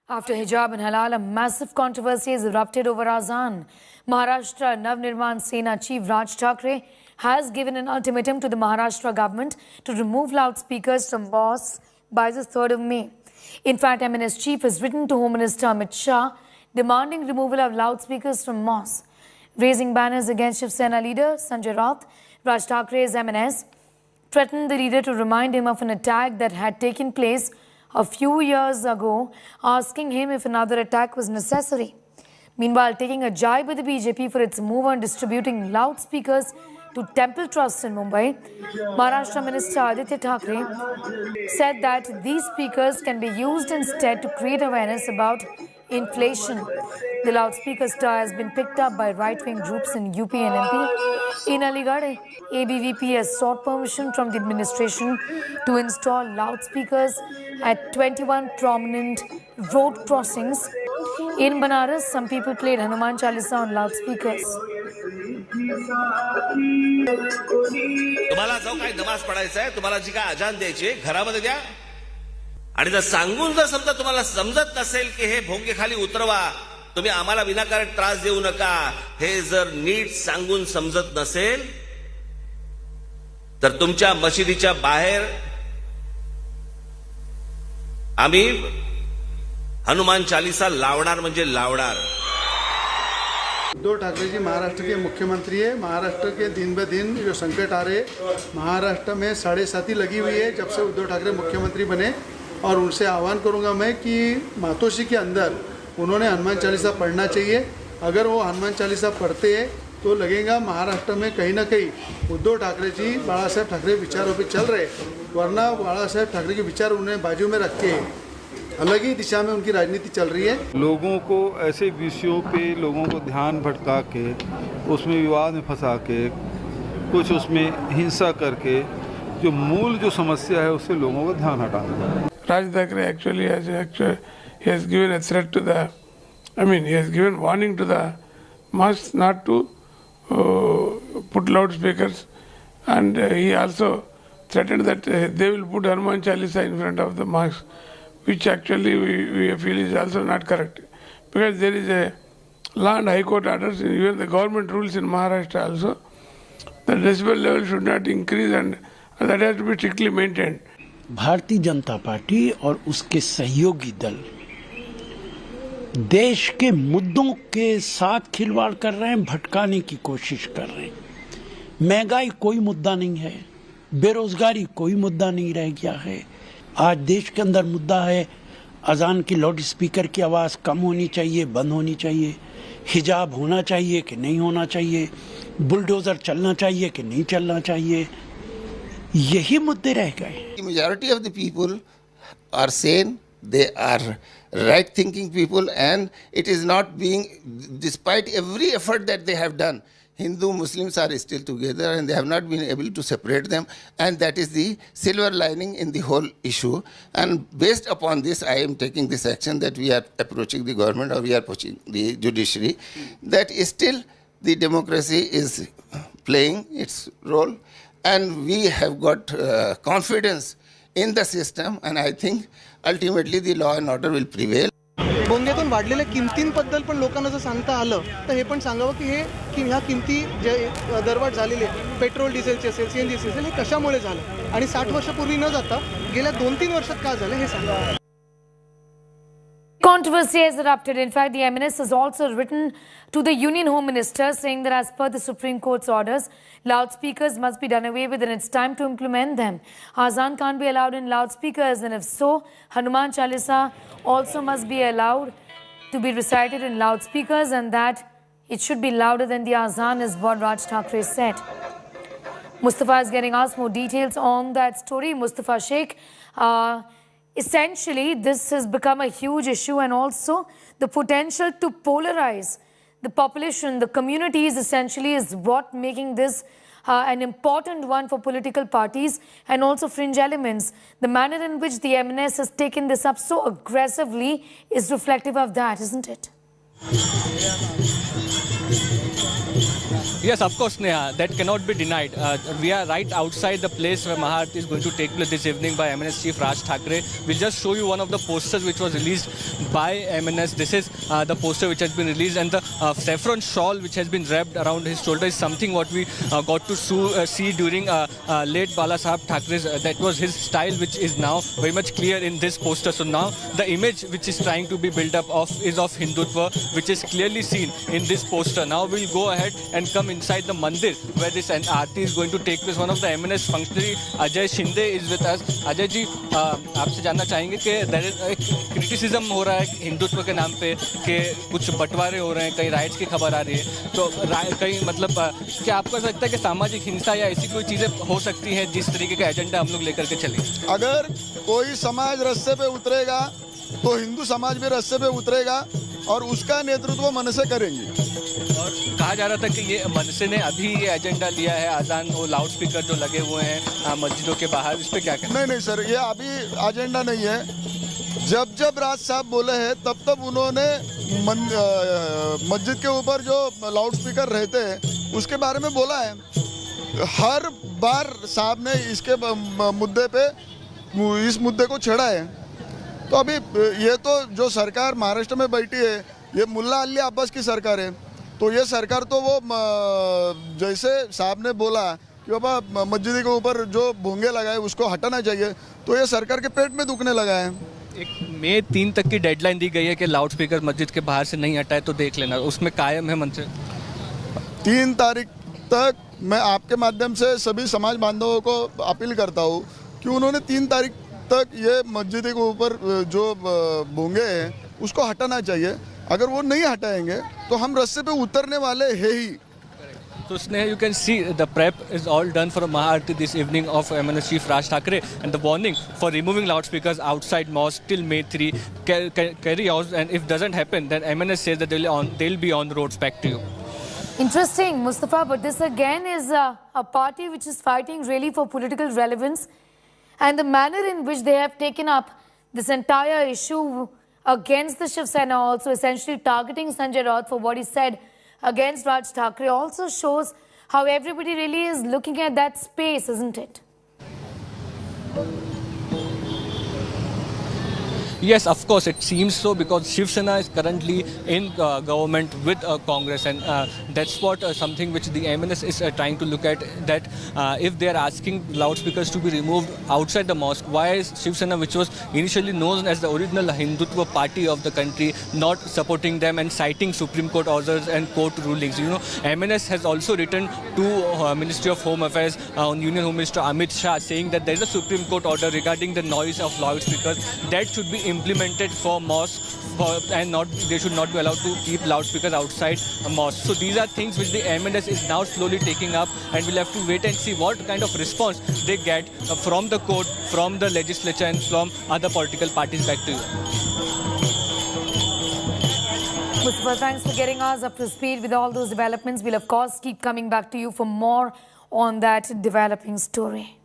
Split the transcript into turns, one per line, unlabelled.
After hijab and halal, a massive controversy has erupted over Azaan. Maharashtra Navnirman Sena Chief Raj Thackeray has given an ultimatum to the Maharashtra government to remove loudspeakers from mosques by the 3rd of May. In fact, MNS Chief has written to Home Minister Amit Shah demanding removal of loudspeakers from mosques. Raising banners against Shiv Sena leader Sanjay Raut, Raj Thackera's MNS threatened the leader to remind him of an attack that had taken place a few years ago, asking him if another attack was necessary. Meanwhile, taking a jibe with the BJP for its move on distributing loudspeakers to temple trusts in Mumbai, Maharashtra Minister Aditya Thackeray said that these speakers can be used instead to create awareness about inflation. The loudspeaker star has been picked up by right-wing groups in UP and MP. In Aligarh, ABVP has sought permission from the administration to install loudspeakers at 21 prominent road crossings. In Banaras, some people played Hanuman Chalisa on loudspeakers.
तुम्हाला जो काही नमाज पढायचा आहे, तुम्हाला जी काय अजान द्यायची आहे, घरामध्ये द्या. आणि जर सांगून जर समजा तुम्हाला समजत नसेल की हे भोंगे खाली उतरवा, तुम्ही आम्हाला विनाकारण त्रास देऊ नका, हे जर नीट सांगून समजत नसेल तर तुमच्या मशिदीच्या बाहेर आम्ही हनुमान चालीसा लावणार म्हणजे लावणार.
उद्धव ठाकरे जी महाराष्ट्र के मुख्यमंत्री है. महाराष्ट्र के दिन ब दिन जो संकट आ रहे, महाराष्ट्र में 7.5 लगी हुई है जब से उद्धव ठाकरे मुख्यमंत्री बने. और उनसे आह्वान करूंगा मैं कि मातोश्री के अंदर उन्होंने हनुमान चालीसा पढ़ना चाहिए. अगर वो हनुमान चालीसा पढ़ते हैं तो लगेगा महाराष्ट्र में कहीं ना कहीं उद्धव ठाकरे जी बाला साहेब ठाकरे विचारों पे चल रहे, वरना बाला साहेब ठाकरे के विचार उन्हें बाजू में रख के अलग ही दिशा में उनकी राजनीति चल रही है.
लोगों को ऐसे विषयों पे लोगों को ध्यान भटका के उसमें विवाद में फंसा के कुछ उसमें हिंसा करके जो मूल जो समस्या है उससे लोगों का ध्यान हटाना.
Raj Thackeray actually has given a threat to the, he has given warning to the mosques not to put loudspeakers, and he also threatened that they will put Hanuman Chalisa in front of the mosques, which actually we feel is also not correct, because there is a law and high court orders, even the government rules in Maharashtra also, the decibel level should not increase and that has to be strictly maintained.
Bharatiya Janata party और उसके सहयोगी दल देश के मुद्दों के साथ खिलवाड़ कर रहे हैं, भटकाने की कोशिश कर रहे हैं. महंगाई कोई मुद्दा नहीं है, बेरोजगारी कोई मुद्दा नहीं रह गया है. आज देश के अंदर मुद्दा है अजान की लाउड स्पीकर की आवाज़ कम होनी चाहिए, बंद होनी चाहिए, हिजाब होना चाहिए कि नहीं होना चाहिए, बुलडोजर चलना चाहिए कि नहीं चलना चाहिए. यही मुद्दे रह गए.
Majority of the people are sane, they are right thinking people, and it is not being, despite every effort that they have done, Hindu Muslims are still together and they have not been able to separate them, and that is the silver lining in the whole issue. And based upon this, I am taking this action that we are approaching the government, or we are approaching the judiciary, that still the democracy is playing its role. And we have got confidence in the system, and I think ultimately the law and order will prevail.
बोंगेतून वाढलेल्या किमतींबद्दल पण लोकांना जर सांगता आलं तर हे पण सांगावं की ह्या किमती जे दरवाढ झालेले पेट्रोल डिझेलचे असेल, सीएनजी असेल, हे कशामुळे झालं आणि 60 वर्षापूर्वी न जाता गेल्या 2-3 वर्षात का झालं हे सांगावं.
Controversy has erupted. In fact, the MNS has also written to the Union Home Minister saying that as per the Supreme Court's orders, loudspeakers must be done away with and it's time to implement them. Azaan can't be allowed in loudspeakers, and if so, Hanuman Chalisa also must be allowed to be recited in loudspeakers, and that it should be louder than the Azaan is what Raj Thackeray said. Mustafa is getting asked more details on that story. Mustafa Sheikh, essentially, this has become a huge issue, and also the potential to polarize the population, the communities, essentially is what making this an important one for political parties and also fringe elements. The manner in which the MNS has taken this up so aggressively is reflective of that, isn't it?
Yes, of course, Neha, that cannot be denied. We are right outside the place where Maharati is going to take place this evening by MNS Chief Raj Thackeray. We'll just show you one of the posters which was released by MNS. This is the poster which has been released, and the saffron shawl which has been wrapped around his shoulder is something what we got to see during late Bala Sahab Thackre's. That was his style, which is now very much clear in this poster. So now the image which is trying to be built up is of Hindutva, which is clearly seen in this poster. Now we'll go ahead and come inside the mandir where this aarti is going to take place. One of the MNS functionary, Ajay Shinde, is with us. Ajay ji, आपसे जानना चाहेंगे कि एक criticism हो रहा है हिंदुत्व के नाम पे कि कुछ बंटवारे हो रहे हैं, कई राइट्स की खबर आ रही है, तो कई मतलब क्या आपको ऐसा लगता है कि सामाजिक हिंसा या ऐसी कोई चीज़ें हो सकती हैं जिस तरीके का एजेंडा हम लोग लेकर के चले?
अगर कोई समाज रास्ते पे उतरेगा तो हिंदू समाज भी रास्ते पे उतरेगा और उसका नेतृत्व मनसे करेंगे।
और कहा जा रहा था कि ये मनसे ने अभी ये एजेंडा लिया है, अजान वो लाउड स्पीकर जो लगे हुए हैं मस्जिदों के बाहर, इस पे क्या कहना?
नहीं सर, ये अभी एजेंडा नहीं है। जब राज साहब बोले हैं तब उन्होंने मस्जिद के ऊपर जो लाउड स्पीकर रहते हैं उसके बारे में बोला है। हर बार साहब ने इसके मुद्दे पे इस मुद्दे को छेड़ा है। तो अभी ये तो जो सरकार महाराष्ट्र में बैठी है ये मुल्ला अली अब्बास की सरकार है, तो ये सरकार तो वो जैसे साहब ने बोला कि बाबा मस्जिद के ऊपर जो भोंगे लगाए उसको हटाना चाहिए, तो ये सरकार के पेट में दुखने लगा है।
एक मई 3 तक की डेडलाइन दी गई है कि लाउड स्पीकर मस्जिद के बाहर से नहीं हटाए तो देख लेना, उसमें कायम है मंत्र?
3 तारीख तक मैं आपके माध्यम से सभी समाज बांधवों को अपील करता हूँ कि उन्होंने 3 तारीख तक ये मस्जिद के ऊपर जो भोंगे हैं उसको हटाना चाहिए। अगर वो नहीं हटाएंगे तो हम रास्ते पे उतरने वाले हैं ही।
So Sneha, you can see the prep is all done for a Maharati this evening of MNS Chief Raj Thackeray, and the warning for removing loudspeakers outside mosque till May 3 carry out, and if doesn't happen then MNS says that they'll be on the roads. Back to you.
Interesting, Mustafa, but this again is a party which is fighting really for political relevance, and the manner in which they have taken up this entire issue against the Shiv Sena, also essentially targeting Sanjay Raut for what he said against Raj Thackeray, also shows how everybody really is looking at that space, isn't it?
Yes, of course, it seems so, because Shiv Sena is currently in government with Congress, and that's what something which the MNS is trying to look at, that if they are asking loudspeakers to be removed outside the mosque, why is Shiv Sena, which was initially known as the original Hindutva party of the country, not supporting them and citing Supreme Court orders and court rulings? You know, MNS has also written to Ministry of Home Affairs on Union Home Minister Amit Shah, saying that there is a Supreme Court order regarding the noise of loudspeakers that should be implemented for mosques, and they should not be allowed to keep loudspeakers outside a mosque. So these are things which the MNS is now slowly taking up, and we'll have to wait and see what kind of response they get from the court, from the legislature, and from other political parties. Back to you.
Mustafa, thanks for getting us up to speed with all those developments. We'll of course keep coming back to you for more on that developing story.